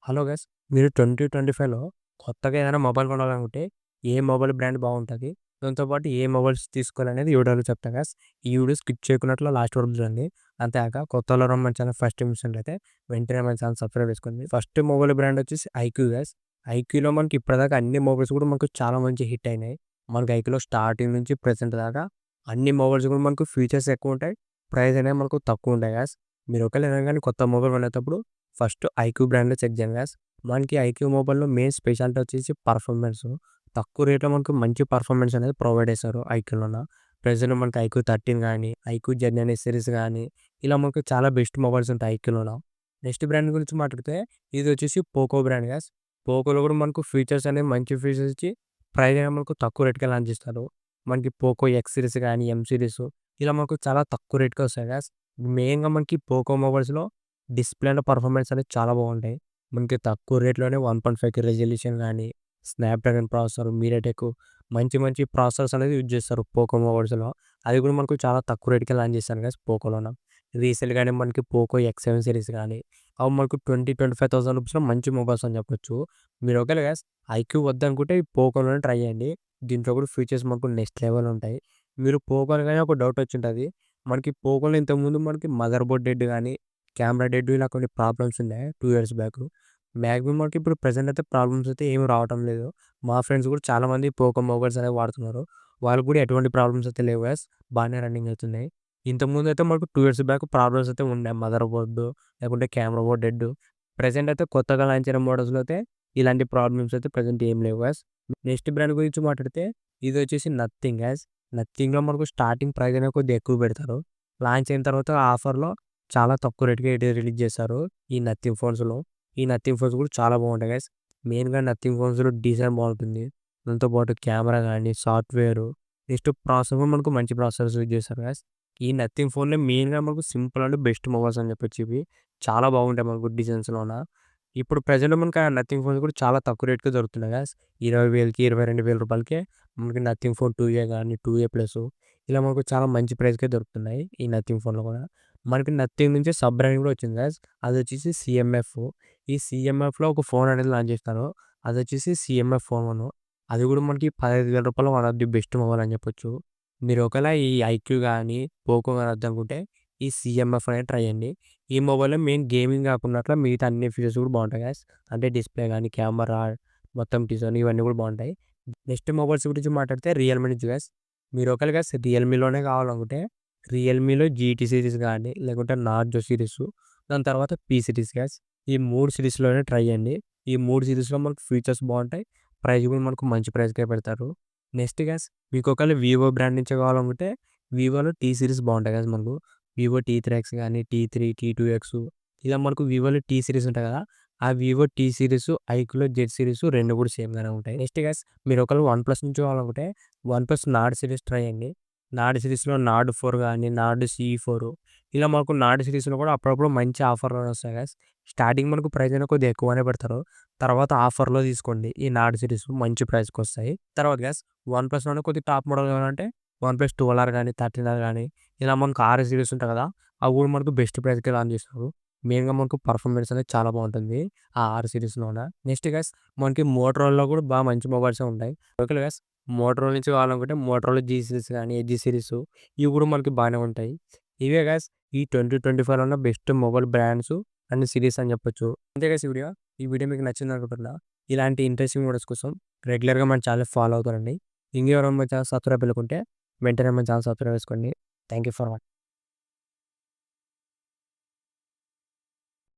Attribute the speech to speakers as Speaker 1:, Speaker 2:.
Speaker 1: Hello guys. మీరు 2025లో కొత్తగా ఏదైనా మొబైల్ కొనాలనుకుంటే ఏ మొబైల్ బ్రాండ్ బాగుంటుంది, దాంతో పాటు ఏ మొబైల్స్ తీసుకోవాలనేది ఈ వీడియోలో చెప్తా గైస్. ఈ వీడియో స్కిప్ చేయకున్నట్లు లాస్ట్ వరకు చూడండి. అంతేకాక కొత్తలో మన ఛానల్ ఫస్ట్ టైం చూసినట్లయితే వెంటనే మన ఛానల్ సబ్స్క్రైబ్ చేసుకోండి. ఫస్ట్ మొబైల్ బ్రాండ్ వచ్చేసి ఐక్యూ గైస్. ఐక్యూలో మనకి ఇప్పటిదాకా అన్ని మొబైల్స్ కూడా మనకు చాలా మంచి హిట్ అయినాయి. మనకి ఐక్యూలో స్టార్టింగ్ నుంచి ప్రెసెంట్ దాకా అన్ని మొబైల్స్ కూడా మనకు ఫీచర్స్ ఎక్కువ ఉంటాయి, ప్రైస్ అనేవి మనకు తక్కువ ఉంటాయి గైస్. మీరు ఒకవేళ ఏదైనా కానీ కొత్త మొబైల్ కొనేటప్పుడు ఫస్ట్ ఐక్యూ బ్రాండ్‌లో చెక్ చేయండి గాయ్స్. మనకి ఐక్యూ మొబైల్‌లో మెయిన్ స్పెషాలిటీ వచ్చేసి పర్ఫార్మెన్స్. తక్కువ రేట్‌లో మనకు మంచి పర్ఫార్మెన్స్ అనేది ప్రొవైడ్ చేస్తారు ఐక్యూలోన. ప్రెజెంట్ మనకి ఐక్యూ 13 గానీ, ఐక్యూ జెన్ అనే సిరీస్ గానీ, ఇలా మనకు చాలా బెస్ట్ మొబైల్స్ ఉంటాయి ఐక్యూలోన. నెక్స్ట్ బ్రాండ్ గురించి మాట్లాడితే ఇది వచ్చేసి పోకో బ్రాండ్ గాయ్స్. పోకోలో కూడా మనకు ఫీచర్స్ అనేవి మంచి ఫీచర్స్ ఇచ్చి ప్రైస్ అనేది మనకు తక్కువ రేట్‌కే లాంచ్ చేస్తారు. మనకి పోకో ఎక్స్ సిరీస్ గానీ, ఎం సిరీస్ ఇలా మనకు చాలా తక్కువ రేట్‌కే వస్తాయి గాయ్స్. మెయిన్‌గా మనకి పోకో మొబైల్స్‌లో డిస్‌ప్లే అండ్ పర్ఫార్మెన్స్ అనేది చాలా బాగుంటాయి. మనకి తక్కువ రేట్‌లోనే 1.5K రెజల్యూషన్ గానీ, స్నాప్‌డ్రాగన్ ప్రాసెసర్, మీడియాటెక్ మంచి మంచి ప్రాసెసర్స్ అనేది యూజ్ చేస్తారు పోకో మొబైల్స్‌లో. అది కూడా మనకు చాలా తక్కువ రేట్‌కే లాంచ్ చేశారు గైస్ పోకోలోన. రీసెంట్‌గానే మనకి పోకో ఎక్స్7 సిరీస్ గానీ, అవి మనకు 25,000 రూపీస్‌లో మంచి మొబైల్స్ అని చెప్పొచ్చు. మీరు ఒకవేళ గైస్ ఐక్యూ వద్దనుకుంటే ఈ పోకోలోనే ట్రై చేయండి. దీంట్లో కూడా ఫీచర్స్ మనకు నెక్స్ట్ లెవెల్ ఉంటాయి. మీరు పోకోలో గానీ ఒక డౌట్ వచ్చుంటది. మనకి పోకోలో ఇంతకుముందు మనకి మదర్ బోర్డ్ డెడ్ గానీ, కెమెరా డెడ్ ఇలా కొన్ని ప్రాబ్లమ్స్ ఉన్నాయి 2 ఇయర్స్ బ్యాక్. మాక్సిమం మనకి ఇప్పుడు ప్రెజెంట్ అయితే ప్రాబ్లమ్స్ అయితే ఏమి రావటం లేదు. మా ఫ్రెండ్స్ కూడా చాలామంది పోకో మొబైల్స్ అనేవి వాడుతున్నారు. వాళ్ళకి కూడా ఎటువంటి ప్రాబ్లమ్స్ అయితే లేవు గాయ్స్. బాగానే రన్నింగ్ అవుతున్నాయి. ఇంతకుముందు అయితే మనకు 2 ఇయర్స్ బ్యాక్ ప్రాబ్లమ్స్ అయితే ఉండే. మదర్ బోర్డ్ లేకుంటే కెమెరా బోర్డ్ డెడ్. ప్రెజెంట్ అయితే కొత్తగా లాంచ్ అయిన మోడల్స్‌లో అయితే ఇలాంటి ప్రాబ్లమ్స్ అయితే ప్రెజెంట్ ఏం లేవు గాయ్స్. నెక్స్ట్ బ్రాండ్ గురించి మాట్లాడితే ఇది వచ్చేసి నథింగ్ గాయ్స్. నథింగ్‌లో మనకు స్టార్టింగ్ ప్రైస్ అనేది కొద్దిగా ఎక్కువ పెడతారు. లాంచ్ అయిన తర్వాత ఆఫర్‌లో చాలా తక్కువ రేట్‌కే రిలీజ్ చేశారు ఈ నథింగ్ ఫోన్స్‌లో. ఈ నథింగ్ ఫోన్స్ కూడా చాలా బాగుంటాయి గైస్. మెయిన్‌గా నథింగ్ ఫోన్స్‌లో డిజైన్ బాగుంటుంది. దాంతో పాటు కెమెరా గానీ, సాఫ్ట్‌వేర్ నెక్స్ట్ ప్రాసెసర్ కూడా మనకు మంచి ప్రాసెసర్స్ యూజ్ చేస్తారు గైస్. ఈ నథింగ్ ఫోన్‌లో మెయిన్‌గా మనకు సింపుల్ అండ్ బెస్ట్ మొబైల్స్ అని చెప్పొచ్చు ఇవి. చాలా బాగుంటాయి మనకు డిజైన్స్‌లోన. ఇప్పుడు ప్రెజెంట్ మనకు ఆ నథింగ్ ఫోన్స్ కూడా చాలా తక్కువ రేట్‌కే దొరుకుతున్నాయి గైస్. 20,000కి, 22,000 రూపాయలకే మనకి నథింగ్ ఫోన్ 2ఏ గానీ, 2ఏ ప్లస్ ఇలా మనకు చాలా మంచి ప్రైస్‌కే దొరుకుతున్నాయి ఈ నథింగ్ ఫోన్‌లో కూడా. మనకి నథింగ్ నుంచి సబ్ బ్రాండ్ కూడా వచ్చింది గైస్. అదొచ్చేసి సీఎంఎఫ్. ఈ సీఎంఎఫ్‌లో ఒక ఫోన్ అనేది లాంచ్ చేస్తారు. అదొచ్చేసి సీఎంఎఫ్ ఫోన్ 1. అది కూడా మనకి రూ. 15,000 one of the best mobile అని చెప్పొచ్చు. మీరు ఒకవేళ ఈ ఐక్యూ గానీ, పోకో గానీ వద్దనుకుంటే ఈ సీఎంఎఫ్ అనేది ట్రై చేయండి. ఈ మొబైల్‌లో మెయిన్ గేమింగ్ కాకున్నట్ల మిగతా అన్ని ఫీచర్స్ కూడా బాగుంటాయి గైస్. అంటే డిస్‌ప్లే గానీ, కెమెరా మొత్తం డిజైన్ ఇవన్నీ కూడా బాగుంటాయి. నెక్స్ట్ మొబైల్స్ గురించి మాట్లాడితే రియల్‌మీ నుంచి గైస్. మీరు ఒకవేళ గైస్ రియల్‌మీలోనే కావాలనుకుంటే రియల్‌మీలో జీటీ సిరీస్ గానీ, లేకుంటే నార్జో సిరీస్, దాని తర్వాత పీ సిరీస్ గైస్. ఈ 3 సిరీస్‌లోనే ట్రై చేయండి. ఈ 3 సిరీస్‌లో మనకు ఫీచర్స్ బాగుంటాయి. ప్రైస్ కూడా మనకు మంచి ప్రైస్‌కే పెడతారు. నెక్స్ట్ గైస్ మీకు ఒకవేళ వివో బ్రాండ్ నుంచి కావాలనుకుంటే వివోలో టీ సిరీస్ బాగుంటాయి గైస్ మనకు. వివో టీ3 ఎక్స్ గానీ, టీ3, టీ2 ఎక్స్ ఇలా మనకు వివోలో టీ సిరీస్ ఉంటాయి కదా! ఆ వివో టీ సిరీస్, ఐక్యూలో జెడ్ సిరీస్ 2 కూడా సేమ్‌గానే ఉంటాయి. నెక్స్ట్ గైస్ మీరు ఒకవేళ వన్‌ప్లస్ నుంచి కావాలనుకుంటే వన్‌ప్లస్ నార్డ్ సిరీస్ ట్రై చేయండి. నార్డ్ సిరీస్‌లో నార్డ్ 4 గానీ, నార్డ్ సీ4 ఇలా మనకు నార్డ్ సిరీస్‌లో కూడా అప్పుడప్పుడు మంచి ఆఫర్‌లోనే వస్తాయి గైస్. స్టార్టింగ్ మనకు ప్రైస్ అయినా కొద్దిగా ఎక్కువనే పెడతారు. తర్వాత ఆఫర్‌లో తీసుకోండి. ఈ నార్డ్ సిరీస్ మంచి ప్రైస్‌కొస్తాయి. తర్వాత గైస్ వన్‌ప్లస్‌లోనే కొద్దిగా టాప్ మోడల్ కావాలంటే వన్‌ప్లస్ 12R గానీ, 13R గానీ ఇలా మనకు 6 సిరీస్ ఉంటాయి కదా! అవి కూడా మనకు బెస్ట్ ప్రైస్‌కే లాంచ్ చేస్తారు. మెయిన్‌గా మనకు పర్ఫార్మెన్స్ అనేది చాలా బాగుంటుంది ఆ 6 సిరీస్‌లోన. నెక్స్ట్ గైస్ మనకి మోటరోలాలో కూడా మంచి మొబైల్సే ఉంటాయి. ఓకే గైస్ మోటరోలా నుంచి కావాలనుకుంటే మోటరోలా జీ సిరీస్ గానీ, ఎడ్జ్ సిరీస్ ఇవి కూడా మనకి బాగానే ఉంటాయి. ఇవే గైస్ ఈ 2025లో ఉన్న best mobile brands and series అని చెప్పొచ్చు. అంతే గైస్ ఈ వీడియో. ఈ వీడియో మీకు నచ్చిందనుకుంటున్నా. ఇలాంటి ఇంట్రెస్టింగ్ వీడియోస్ కోసం రెగ్యులర్‌గా మన ఛానల్ ఫాలో అవుతారండి. ఇంకెవరైనా మన ఛానల్ సబ్స్క్రైబ్ చేయకుంటే వెంటనే మన ఛానల్ సబ్స్క్రైబ్ చేసుకోండి. Thank you for watching.